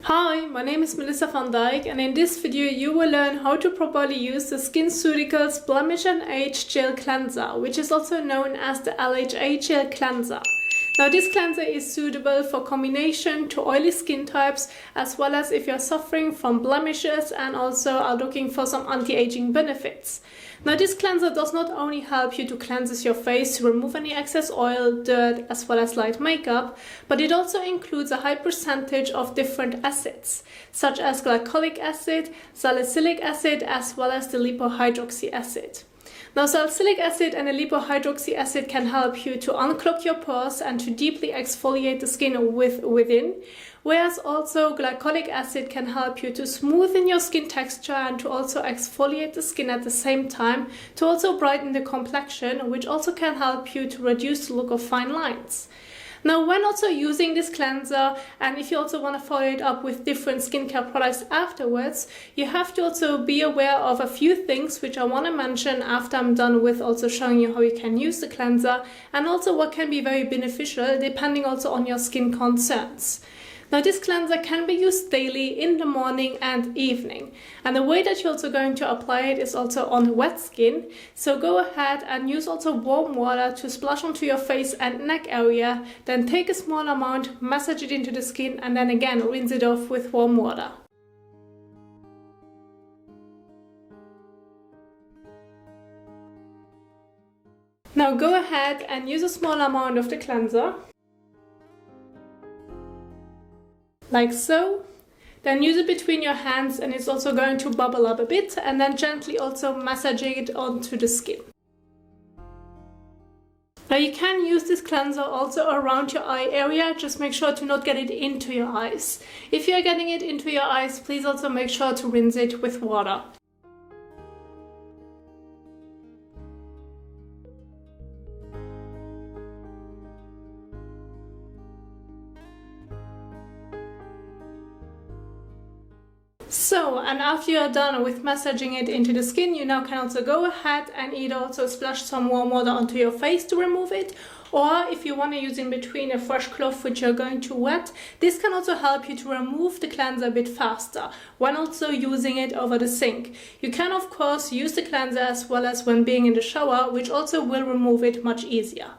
Hi, my name is Melissa van Dijk, and in this video you will learn how to properly use the SkinCeuticals Blemish and Age Gel Cleanser, which is also known as the LHA Gel Cleanser. Now this cleanser is suitable for combination to oily skin types, as well as if you're suffering from blemishes and also are looking for some anti-aging benefits. Now this cleanser does not only help you to cleanse your face to remove any excess oil, dirt, as well as light makeup, but it also includes a high percentage of different acids, such as glycolic acid, salicylic acid, as well as the lipohydroxy acid. Now salicylic acid and the lipohydroxy acid can help you to unclog your pores and to deeply exfoliate the skin within, whereas also glycolic acid can help you to smoothen your skin texture and to also exfoliate the skin at the same time, to also brighten the complexion, which also can help you to reduce the look of fine lines. Now when also using this cleanser, and if you also want to follow it up with different skincare products afterwards, you have to also be aware of a few things which I want to mention after I'm done with also showing you how you can use the cleanser, and also what can be very beneficial depending also on your skin concerns. Now this cleanser can be used daily in the morning and evening, and the way that you're also going to apply it is also on wet skin. So go ahead and use also warm water to splash onto your face and neck area, then take a small amount, massage it into the skin, and then again rinse it off with warm water. Now go ahead and use a small amount of the cleanser, like so. Then use it between your hands, and it's also going to bubble up a bit, and then gently also massaging it onto the skin. Now you can use this cleanser also around your eye area, just make sure to not get it into your eyes. If you're getting it into your eyes, please also make sure to rinse it with water. So, and after you are done with massaging it into the skin, you now can also go ahead and either also splash some warm water onto your face to remove it, or if you want to use in between a fresh cloth which you're going to wet, this can also help you to remove the cleanser a bit faster when also using it over the sink. You can of course use the cleanser as well as when being in the shower, which also will remove it much easier.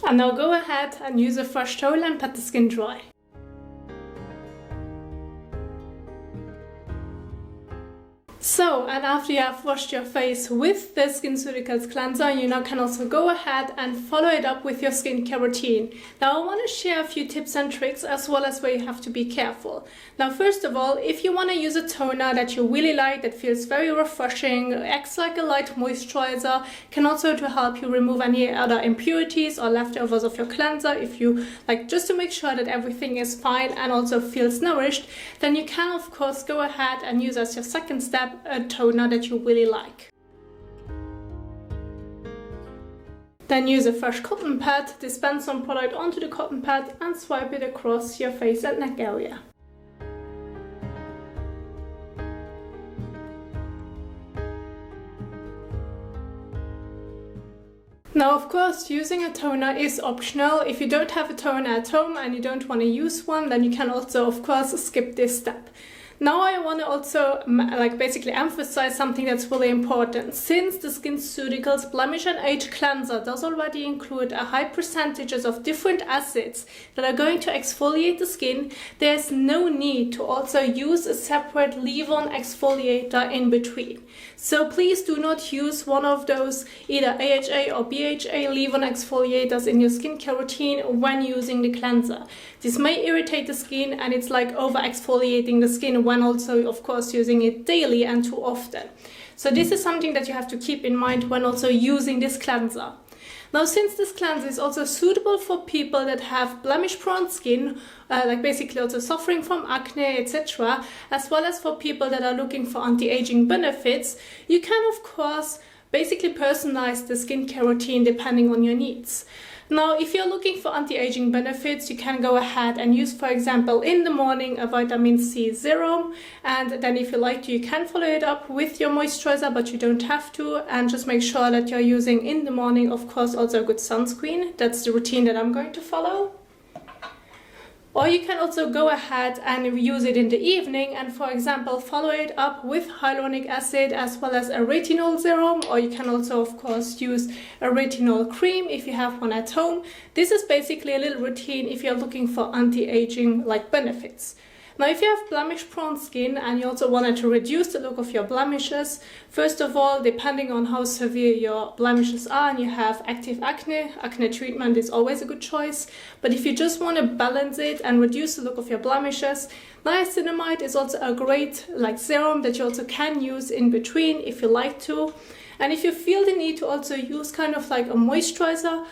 And now go ahead and use a fresh towel and pat the skin dry. So, and after you have washed your face with the SkinCeuticals cleanser, you now can also go ahead and follow it up with your skincare routine. Now I want to share a few tips and tricks as well as where you have to be careful. Now first of all, if you want to use a toner that you really like, that feels very refreshing, acts like a light moisturizer, can also to help you remove any other impurities or leftovers of your cleanser, if you like, just to make sure that everything is fine and also feels nourished, then you can of course go ahead and use as your second step a toner that you really like. Then use a fresh cotton pad, dispense some product onto the cotton pad and swipe it across your face and neck area. Now of course using a toner is optional. If you don't have a toner at home and you don't want to use one, then you can also of course skip this step. Now I want to also basically emphasize something that's really important. Since the SkinCeuticals Blemish and Age Cleanser does already include a high percentages of different acids that are going to exfoliate the skin, there's no need to also use a separate leave-on exfoliator in between. So please do not use one of those either AHA or BHA leave-on exfoliators in your skincare routine when using the cleanser. This may irritate the skin, and it's like over exfoliating the skin when also of course using it daily and too often. So this is something that you have to keep in mind when also using this cleanser. Now since this cleanser is also suitable for people that have blemish prone skin, basically also suffering from acne, etc., as well as for people that are looking for anti-aging benefits, you can of course basically personalize the skincare routine depending on your needs. Now, if you're looking for anti-aging benefits, you can go ahead and use, for example, in the morning a vitamin C serum, and then if you like to, you can follow it up with your moisturizer, but you don't have to, and just make sure that you're using in the morning, of course, also a good sunscreen. That's the routine that I'm going to follow. Or you can also go ahead and use it in the evening and, for example, follow it up with hyaluronic acid as well as a retinol serum, or you can also, of course, use a retinol cream if you have one at home. This is basically a little routine if you're looking for anti-aging like benefits. Now, if you have blemish-prone skin and you also wanted to reduce the look of your blemishes, first of all, depending on how severe your blemishes are and you have active acne, acne treatment is always a good choice. But if you just want to balance it and reduce the look of your blemishes, niacinamide is also a great like serum that you also can use in between if you like to. And if you feel the need to also use kind of like a moisturizer,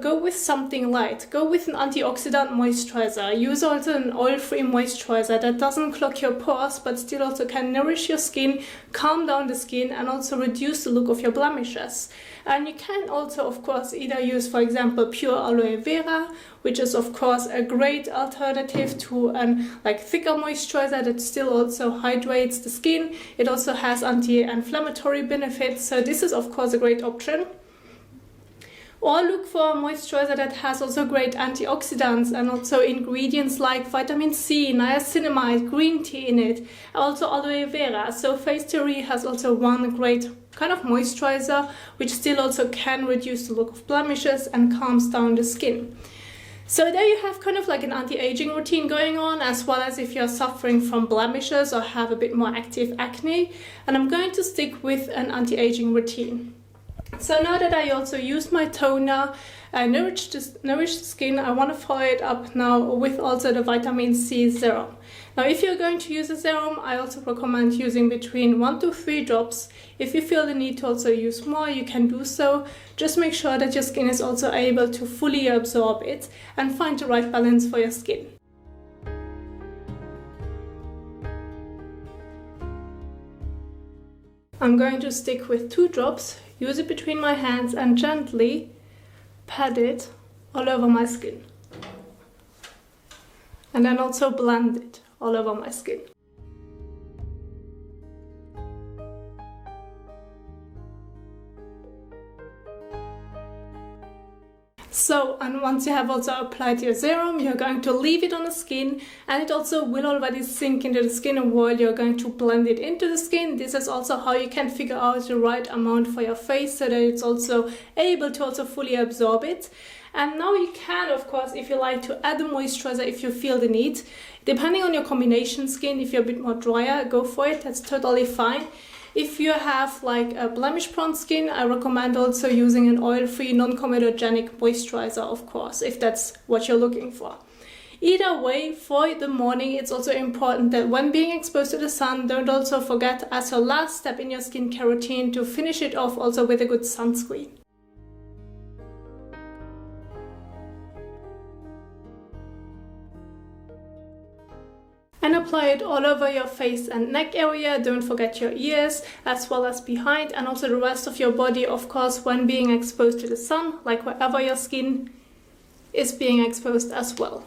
go with something light. Go with an antioxidant moisturizer. Use also an oil-free moisturizer that doesn't clog your pores but still also can nourish your skin, calm down the skin, and also reduce the look of your blemishes. And you can also, of course, either use, for example, pure aloe vera, which is of course a great alternative to an like thicker moisturizer that still also hydrates the skin. It also has anti-inflammatory benefits, so this is of course a great option. Or look for a moisturizer that has also great antioxidants and also ingredients like vitamin C, niacinamide, green tea in it, also aloe vera. So Face Theory has also one great kind of moisturizer which still also can reduce the look of blemishes and calms down the skin. So there you have kind of like an anti-aging routine going on, as well as if you're suffering from blemishes or have a bit more active acne. And I'm going to stick with an anti-aging routine. So now that I also used my toner and nourished the skin, I want to follow it up now with also the vitamin C serum. Now, if you're going to use a serum, I also recommend using between 1 to 3 drops. If you feel the need to also use more, you can do so. Just make sure that your skin is also able to fully absorb it and find the right balance for your skin. I'm going to stick with 2 drops, use it between my hands and gently pat it all over my skin. And then also blend it all over my skin. So, and once you have also applied your serum, you're going to leave it on the skin, and it also will already sink into the skin while you're going to blend it into the skin. This is also how you can figure out the right amount for your face so that it's also able to also fully absorb it. And now you can, of course, if you like, to add a moisturizer if you feel the need. Depending on your combination skin, if you're a bit more drier, go for it, that's totally fine. If you have like a blemish-prone skin, I recommend also using an oil-free, non-comedogenic moisturizer, of course, if that's what you're looking for. Either way, for the morning, it's also important that when being exposed to the sun, don't also forget as your last step in your skincare routine to finish it off also with a good sunscreen. And apply it all over your face and neck area. Don't forget your ears as well as behind, and also the rest of your body, of course, when being exposed to the sun, like wherever your skin is being exposed as well.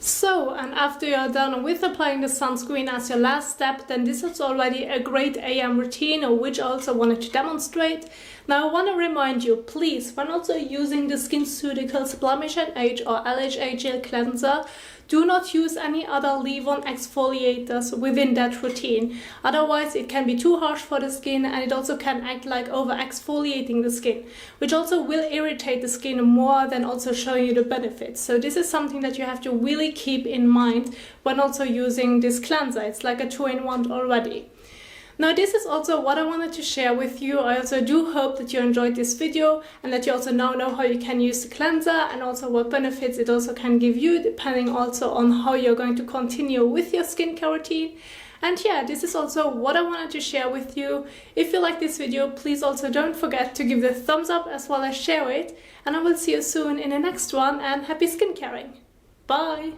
So, and after you're done with applying the sunscreen as your last step, then this is already a great AM routine, which I also wanted to demonstrate. Now I want to remind you, please, when also using the SkinCeuticals Blemish and Age or LHA Gel Cleanser, do not use any other leave-on exfoliators within that routine. Otherwise it can be too harsh for the skin, and it also can act like over-exfoliating the skin, which also will irritate the skin more than also showing you the benefits. So this is something that you have to really keep in mind when also using this cleanser. It's like a 2-in-1 already. Now this is also what I wanted to share with you. I also do hope that you enjoyed this video and that you also now know how you can use the cleanser and also what benefits it also can give you, depending also on how you're going to continue with your skincare routine. And yeah, this is also what I wanted to share with you. If you like this video, please also don't forget to give the thumbs up as well as share it. And I will see you soon in the next one, and happy skincaring. Bye!